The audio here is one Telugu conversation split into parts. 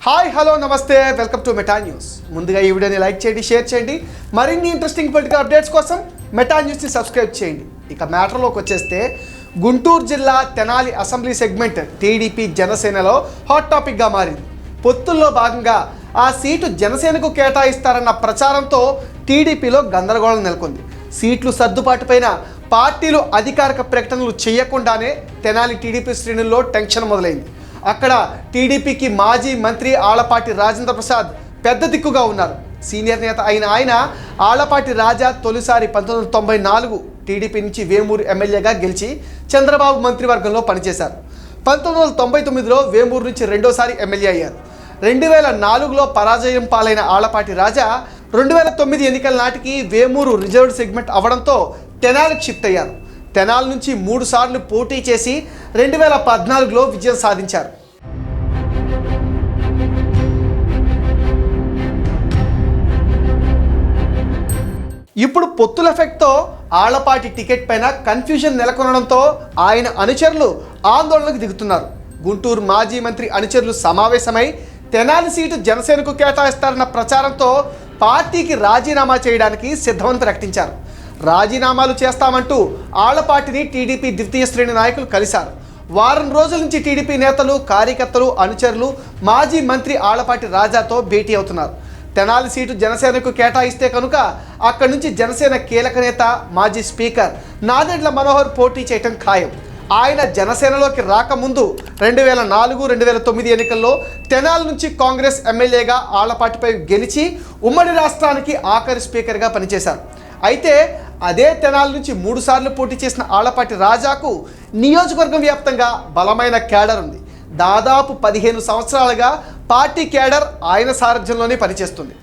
హాయ్ హలో నమస్తే వెల్కమ్ టు మెటా న్యూస్. ముందుగా ఈ వీడియోని లైక్ చేయండి, షేర్ చేయండి. మరిన్ని ఇంట్రెస్టింగ్ పొలిటికల్ అప్డేట్స్ కోసం మెటా న్యూస్ని సబ్స్క్రైబ్ చేయండి. ఇక మ్యాటర్లోకి వచ్చేస్తే గుంటూరు జిల్లా తెనాలి అసెంబ్లీ సెగ్మెంట్ టీడీపీ జనసేనలో హాట్ టాపిక్గా మారింది. పొత్తుల్లో భాగంగా ఆ సీటు జనసేనకు కేటాయిస్తారన్న ప్రచారంతో టీడీపీలో గందరగోళం నెలకొంది. సీట్లు సర్దుబాటుపైన పార్టీలు అధికారిక ప్రకటనలు చేయకుండానే తెనాలి టీడీపీ శ్రేణుల్లో టెన్షన్ మొదలైంది. అక్కడ టీడీపీకి మాజీ మంత్రి ఆళ్లపాటి రాజేంద్ర ప్రసాద్ పెద్ద దిక్కుగా ఉన్నారు. సీనియర్ నేత అయిన ఆయన ఆళ్లపాటి రాజా తొలిసారి 1994 టీడీపీ నుంచి వేమూరు ఎమ్మెల్యేగా గెలిచి చంద్రబాబు మంత్రివర్గంలో పనిచేశారు. 1999లో వేమూరు నుంచి రెండోసారి ఎమ్మెల్యే అయ్యారు. 2004లో పరాజయం పాలైన ఆళ్లపాటి రాజా 2009 ఎన్నికల నాటికి వేమూరు రిజర్వ్డ్ సెగ్మెంట్ అవడంతో తెనాలికి షిఫ్ట్ అయ్యారు. తెనాలి నుంచి 3 సార్లు పోటీ చేసి 2014లో విజయం సాధించారు. ఇప్పుడు పొత్తుల ఎఫెక్ట్తో ఆళ్లపాటి టికెట్ పైన కన్ఫ్యూజన్ నెలకొనడంతో ఆయన అనుచరులు ఆందోళనకు దిగుతున్నారు. గుంటూరు మాజీ మంత్రి అనుచరులు సమావేశమై తెనాలి సీటు జనసేనకు కేటాయిస్తారన్న ప్రచారంతో పార్టీకి రాజీనామా చేయడానికి సిద్ధమని ప్రకటించారు. రాజీనామాలు చేస్తామంటూ ఆళ్లపాటిని టీడీపీ ద్వితీయ శ్రేణి నాయకులు కలిశారు. వారం రోజుల నుంచి టీడీపీ నేతలు, కార్యకర్తలు, అనుచరులు మాజీ మంత్రి ఆళ్లపాటి రాజాతో భేటీ అవుతున్నారు. తెనాలి సీటు జనసేనకు కేటాయిస్తే కనుక అక్కడి నుంచి జనసేన కీలక నేత మాజీ స్పీకర్ నాదెండ్ల మనోహర్ పోటీ చేయటం ఖాయం. ఆయన జనసేనలోకి రాకముందు 2004, 2009 ఎన్నికల్లో తెనాలి నుంచి కాంగ్రెస్ ఎమ్మెల్యేగా ఆళ్లపాటిపై గెలిచి ఉమ్మడి రాష్ట్రానికి ఆఖరి స్పీకర్గా పనిచేశారు. అయితే అదే తెనాలి నుంచి 3 సార్లు పోటీ చేసిన ఆళ్లపాటి రాజాకు నియోజకవర్గం వ్యాప్తంగా బలమైన క్యాడర్ ఉంది. దాదాపు 15 సంవత్సరాలుగా పార్టీ క్యాడర్ ఆయన సారథ్యంలోనే పనిచేస్తుంది.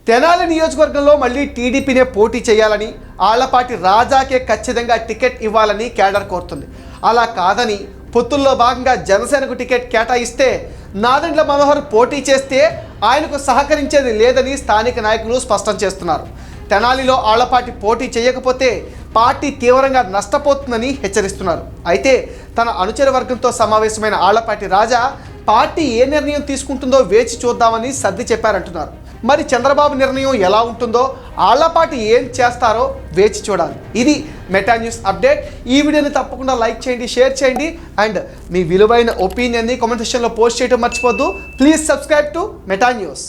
తెనాలి నియోజకవర్గంలో మళ్ళీ టీడీపీనే పోటీ చేయాలని, ఆళ్లపాటి రాజాకే ఖచ్చితంగా టికెట్ ఇవ్వాలని క్యాడర్ కోరుతుంది. అలా కాదని పొత్తుల్లో భాగంగా జనసేనకు టికెట్ కేటాయిస్తే నాదెండ్ల మనోహర్ పోటీ చేస్తే ఆయనకు సహకరించేది లేదని స్థానిక నాయకులు స్పష్టం చేస్తున్నారు. తెనాలిలో ఆళ్లపాటి పోటీ చేయకపోతే పార్టీ తీవ్రంగా నష్టపోతుందని హెచ్చరిస్తున్నారు. అయితే తన అనుచర వర్గంతో సమావేశమైన ఆళ్లపాటి రాజా పార్టీ ఏ నిర్ణయం తీసుకుంటుందో వేచి చూద్దామని సర్ది చెప్పారంటున్నారు. మరి చంద్రబాబు నిర్ణయం ఎలా ఉంటుందో, ఆళ్లపాటి ఏం చేస్తారో వేచి చూడాలి. ఇది మెటా న్యూస్ అప్డేట్. ఈ వీడియోని తప్పకుండా లైక్ చేయండి, షేర్ చేయండి అండ్ మీ విలువైన ఒపీనియన్ని కామెంట్ సెక్షన్లో పోస్ట్ చేయడం మర్చిపోద్దు. Please subscribe to Meta news.